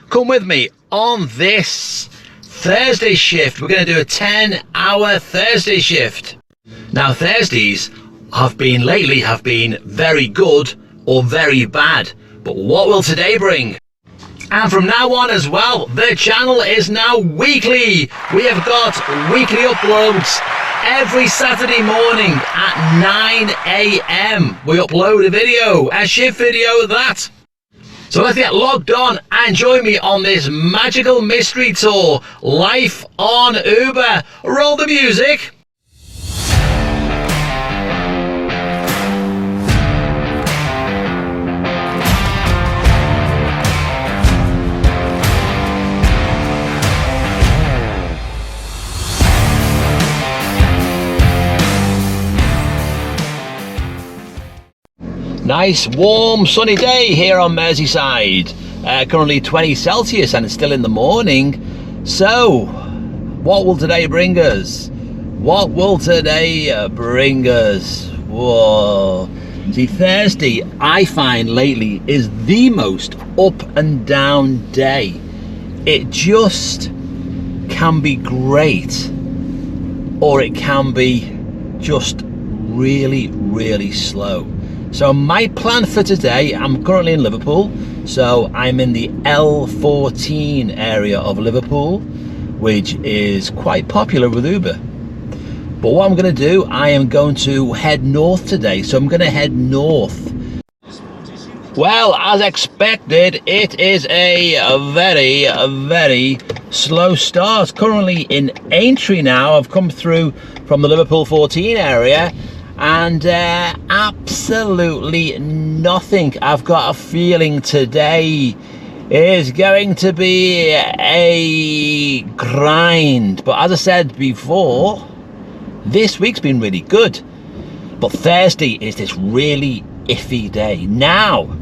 come with me on this Thursday shift. We're going to do a 10-hour Thursday shift. Now, Thursdays have been very good or very bad, but what will today bring? And from now on as well, the channel is now weekly. We have got weekly uploads every Saturday morning at 9 a.m. We upload a video, a shift video that. So let's get logged on and join me on this magical mystery tour, Life on Uber. Roll the music. Nice, warm, sunny day here on Merseyside. Currently 20 Celsius and it's still in the morning. So, what will today bring us? What will today bring us? Whoa. See, Thursday, I find lately, is the most up and down day. It just can be great, or it can be just really, really slow. So my plan for today, I'm currently in Liverpool, so I'm in the L14 area of Liverpool, which is quite popular with Uber. But what I'm going to do, I am going to head north today, so I'm going to head north. Well, as expected, it is a very, very slow start. Currently in Aintree now. I've come through from the Liverpool 14 area, and absolutely nothing. I've got a feeling today is going to be a grind. But as I said before, this week's been really good. But Thursday is this really iffy day. Now,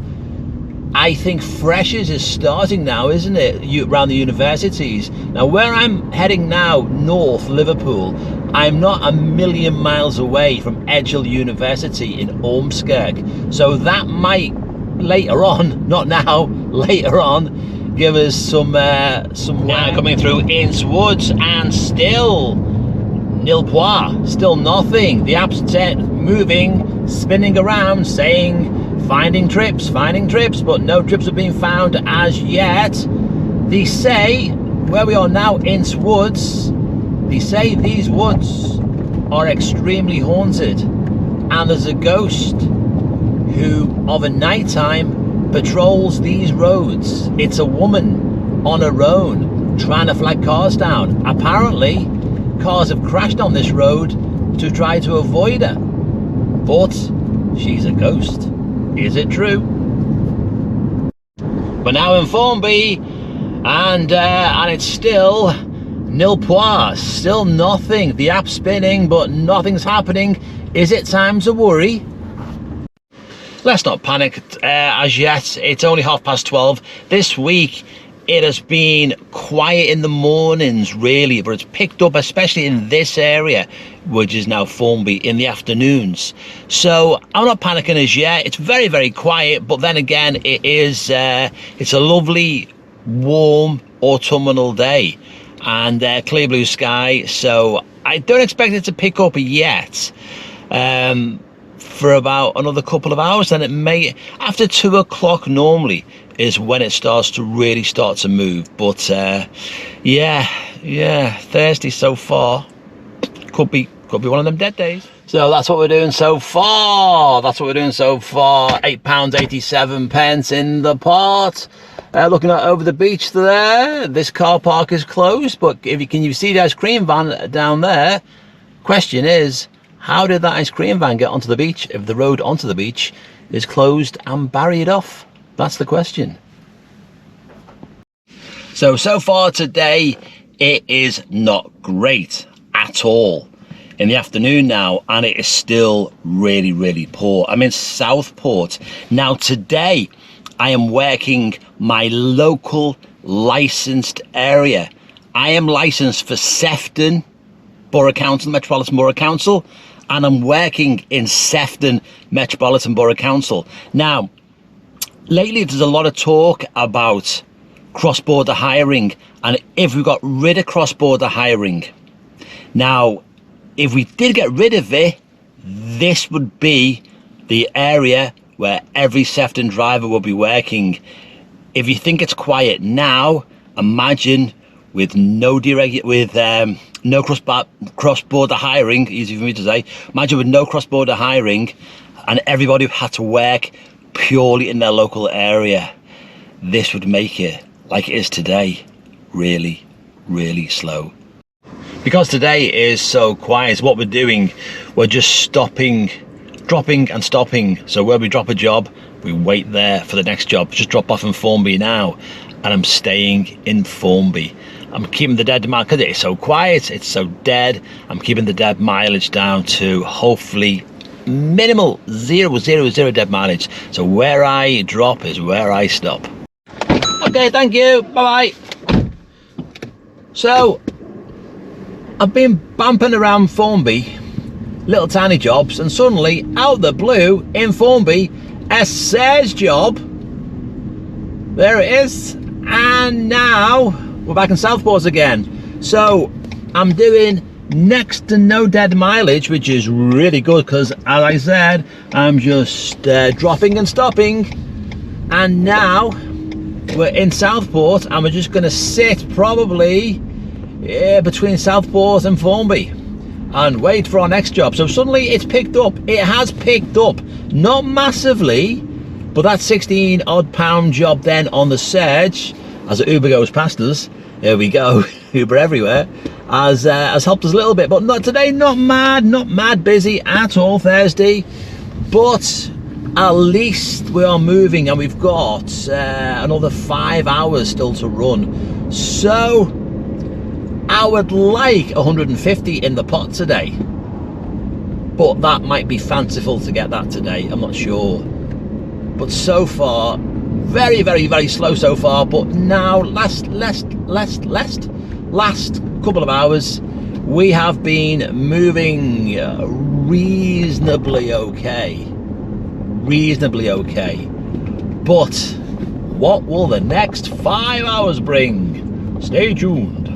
I think Freshers is starting now, isn't it? Around the universities. Now, where I'm heading now, north Liverpool, I'm not a million miles away from Edgell University in Ormskirk. So that might later on, not now, later on, give us some now coming through Ince Woods, and still nil point, still nothing. The app's moving, spinning around, saying finding trips, but no trips have been found as yet. They say, where we are now, Ince Woods, they say these woods are extremely haunted, and there's a ghost who, of a night time, patrols these roads. It's a woman on her own, trying to flag cars down. Apparently, cars have crashed on this road to try to avoid her, but she's a ghost. Is it true? We're now in Formby, and it's still nil point, still nothing. The app's spinning, but nothing's happening. Is it time to worry? Let's not panic as yet. It's only 12:30. This week it has been quiet in the mornings, really, but it's picked up, especially in this area, which is now Formby, in the afternoons. So I'm not panicking as yet. It's very, very quiet, but then again, it's a lovely, warm autumnal day, and clear blue sky. So I don't expect it to pick up yet. For about another couple of hours, then it may, after 2 o'clock normally is when it starts to really move. But yeah, Thursday so far could be one of them dead days. So that's what we're doing so far. £8.87 in the pot. Looking at over the beach there, this car park is closed, but can you see the ice cream van down there? Question is, how did that ice cream van get onto the beach if the road onto the beach is closed and barriered off? That's the question. So far today, it is not great at all. In the afternoon now, and it is still really, really poor. I'm in Southport. Now today, I am working my local licensed area. I am licensed for Sefton Borough Council, Metropolitan Borough Council, and I'm working in Sefton Metropolitan Borough Council. Now, lately there's a lot of talk about cross-border hiring, and if we got rid of cross-border hiring, now if we did get rid of it, this would be the area where every Sefton driver will be working. If you think it's quiet now, imagine with no no cross-border hiring, easy for me to say, imagine with no cross-border hiring and everybody had to work purely in their local area. This would make it, like it is today, really, really slow. Because today is so quiet, what we're doing, we're just dropping and stopping. So where we drop a job, we wait there for the next job. Just drop off in Formby now, and I'm staying in Formby. I'm keeping the dead mileage, because it's so quiet, it's so dead. I'm keeping the dead mileage down to hopefully minimal 000 dead mileage. So where I drop is where I stop. Okay, thank you, bye bye. So I've been bumping around Formby, little tiny jobs, and suddenly out of the blue in Formby, a Serge job. There it is. And now we're back in Southport again. So I'm doing next to no dead mileage, which is really good, because as I said, I'm just dropping and stopping. And now we're in Southport, and we're just going to sit probably between Southport and Formby and wait for our next job. So suddenly it's picked up. It has picked up, not massively, but that 16 odd pound job then on the Surge, as the Uber goes past us, there we go, Uber everywhere, has helped us a little bit. But not today, not mad busy at all Thursday, but at least we are moving, and we've got another 5 hours still to run. So I would like 150 in the pot today, but that might be fanciful to get that today, I'm not sure. But so far, very, very, very slow so far. But now, last couple of hours, we have been moving reasonably okay. But what will the next 5 hours bring? Stay tuned.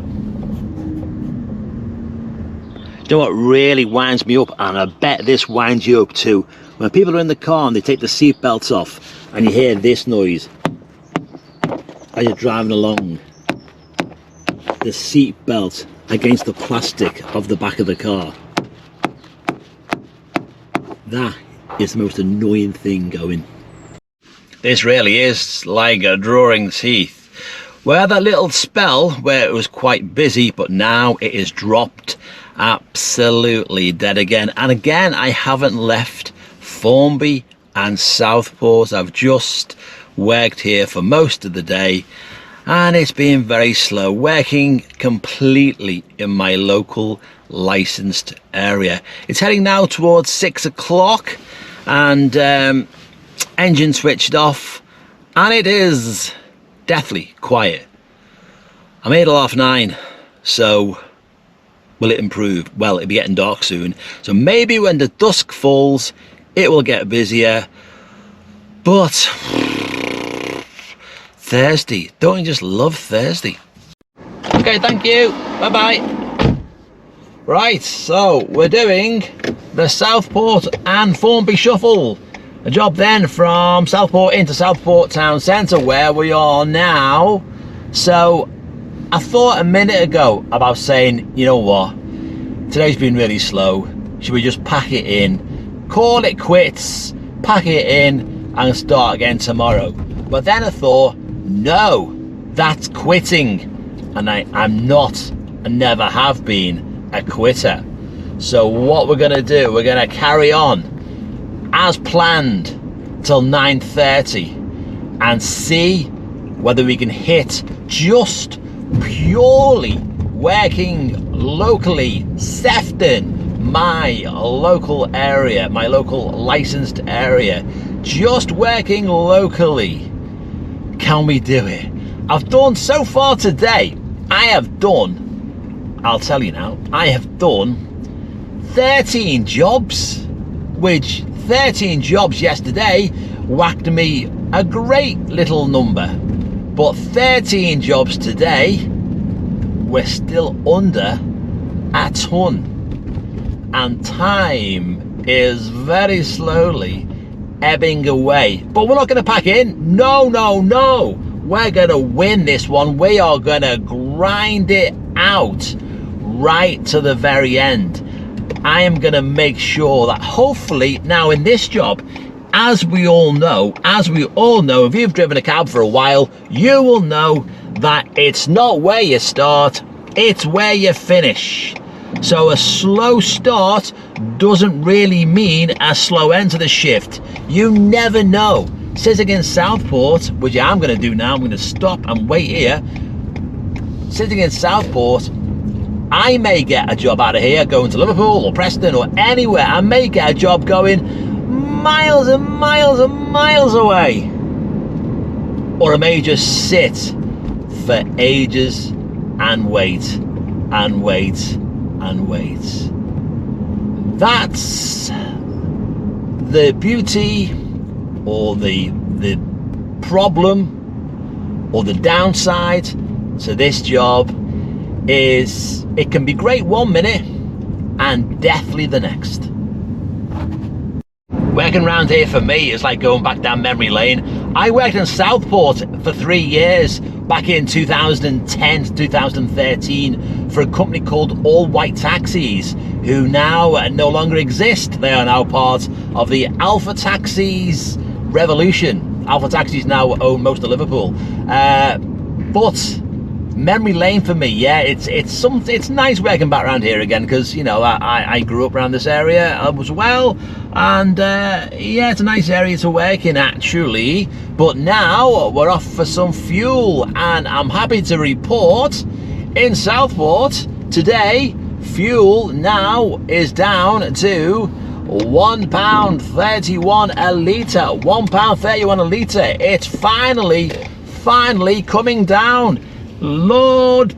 You know what really winds me up, and I bet this winds you up too, when people are in the car and they take the seat belts off and you hear this noise as you're driving along, the seat belt against the plastic of the back of the car. That is the most annoying thing going. This really is like a drawing teeth. Where that little spell where it was quite busy, but now it is dropped absolutely dead again. And again, I haven't left Formby and Southport. I've just worked here for most of the day, and it's been very slow, working completely in my local licensed area. It's heading now towards 6 o'clock, and engine switched off, and it is deathly quiet. I'm 8:30, so will it improve? Well, it'll be getting dark soon, so maybe when the dusk falls it will get busier. But Thursday, don't you just love Thursday? Okay, thank you, bye bye. Right, so we're doing the Southport and Formby shuffle, a job then from Southport into Southport town centre, where we are now. So I thought a minute ago about saying, you know what, today's been really slow, should we just pack it in, call it quits, pack it in and start again tomorrow? But then I thought, no, that's quitting, and I'm not and never have been a quitter. So what we're going to do, we're going to carry on as planned till 9:30 and see whether we can hit just purely working locally, Sefton, my local area, my local licensed area, just working locally. Can we do it? I've done so far today, I'll tell you now, I have done 13 jobs, which 13 jobs yesterday whacked me a great little number. But 13 jobs today, we're still under a ton. And time is very slowly ebbing away. But we're not going to pack in. No, no, no. We're going to win this one. We are going to grind it out right to the very end. I am going to make sure that hopefully now in this job, as we all know, if you've driven a cab for a while, you will know that it's not where you start, it's where you finish. So a slow start doesn't really mean a slow end to the shift. You never know. Sitting in Southport, which I'm going to do now, I'm going to stop and wait here. Sitting in Southport, I may get a job out of here going to Liverpool or Preston or anywhere. I may get a job going miles and miles and miles away. Or I may just sit for ages and wait and wait and wait. That's the beauty or the problem or the downside to this job is it can be great one minute and deathly the next. Working around here for me is like going back down memory lane. I worked in Southport for 3 years back in 2010 to 2013 for a company called All White Taxis, who now no longer exist. They are now part of the Alpha Taxis revolution. Alpha Taxis now own most of Liverpool. But memory lane for me, yeah, it's nice working back around here again, because you know I grew up around this area as well, and yeah, it's a nice area to work in actually. But now we're off for some fuel, and I'm happy to report in Southport today fuel now is down to £1.31 a litre. £1.31 a litre. It's finally coming down. Lord,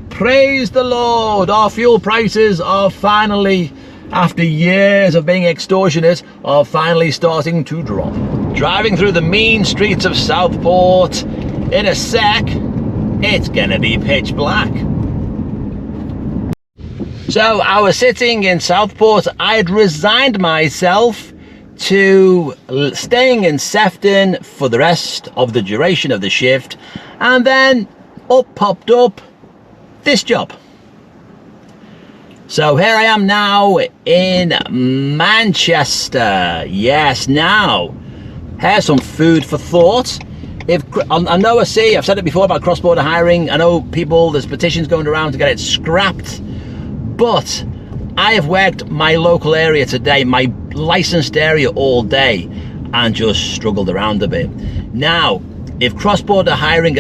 praise the Lord. Our fuel prices are finally, after years of being extortionate, are finally starting to drop. Driving through the mean streets of Southport, in a sec, it's gonna be pitch black. So I was sitting in Southport. I had resigned myself to staying in Sefton for the rest of the duration of the shift, and then up popped up this job. So here I am now in Manchester. Yes, now here's some food for thought. I know, I've said it before about cross-border hiring. I know there's petitions going around to get it scrapped, but I have worked my local area today, my licensed area all day, and just struggled around a bit. Now, if cross-border hiring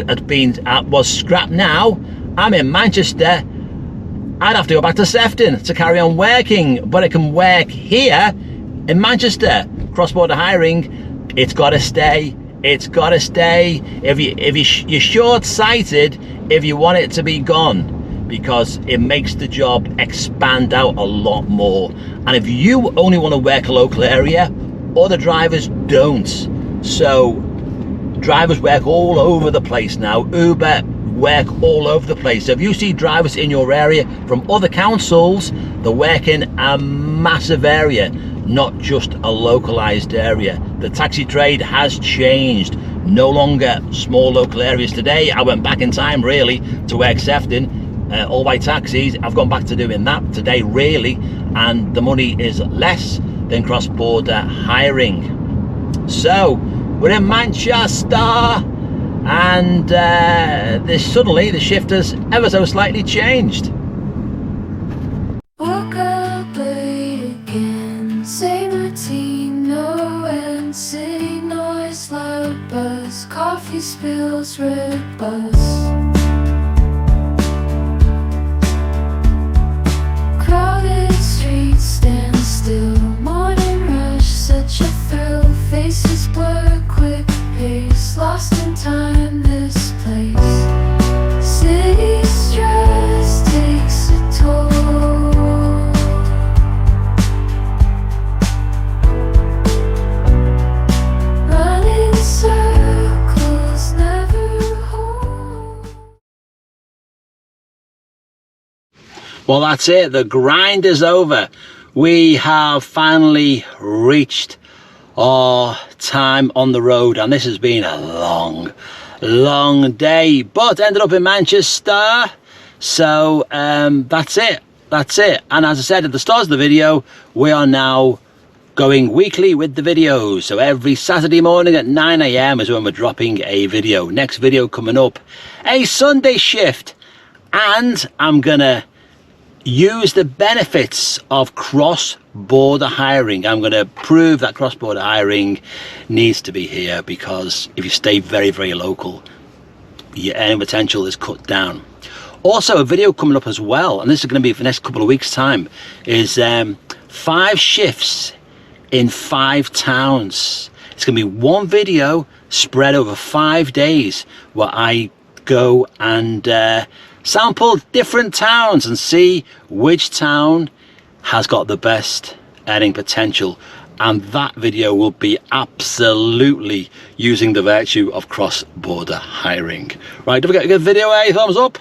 was scrapped now, I'm in Manchester, I'd have to go back to Sefton to carry on working, but I can work here in Manchester. Cross-border hiring, it's got to stay. It's got to stay. You're short-sighted if you want it to be gone, because it makes the job expand out a lot more. And if you only want to work a local area, other drivers don't. So drivers work all over the place now. Uber work all over the place. So if you see drivers in your area from other councils, they're working a massive area, not just a localized area. The taxi trade has changed. No longer small local areas today. I went back in time really to work Sefton. All White Taxis, I've gone back to doing that today really, and the money is less than cross-border hiring. So we're in Manchester, and suddenly the shift has ever so slightly changed. Woke up late again, same routine, no end, city noise, loud buzz, coffee spills, red bus. Crowded streets stand still, morning rush, such a thrill. Faces blur, quick pace, lost in time, this place. City stress takes a toll. Running circles, never Well, that's it. The grind is over. We have finally reached our time on the road, and this has been a long day, but ended up in Manchester. So that's it. And as I said at the start of the video, we are now going weekly with the videos. So every Saturday morning at 9 AM is when we're dropping a video. Next video coming up, a Sunday shift, and I'm gonna use the benefits of cross-border hiring. I'm going to prove that cross-border hiring needs to be here, because if you stay very local, your earning potential is cut down. Also, a video coming up as well, and this is going to be for the next couple of weeks' time, is 5 shifts in 5 towns. It's going to be one video spread over 5 days where I go and sample different towns and see which town has got the best earning potential, and that video will be absolutely using the virtue of cross-border hiring. Right, don't forget to give the video a thumbs up,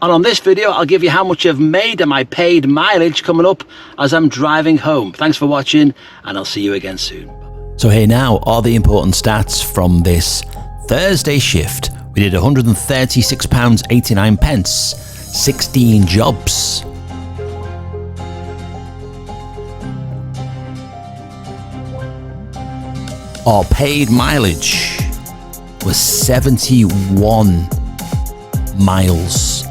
and on this video I'll give you how much I've made and my paid mileage coming up as I'm driving home. Thanks for watching, and I'll see you again soon. So here now are the important stats from this Thursday shift. We did £136.89, 16 jobs. Our paid mileage was 71 miles.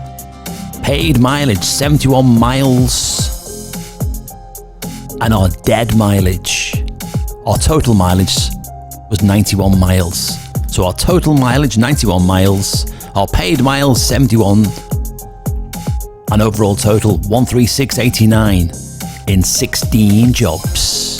Paid mileage, 71 miles. And our dead mileage, our total mileage was 91 miles. So our total mileage, 91 miles, our paid miles, 71, and overall total, 136.89 in 16 jobs.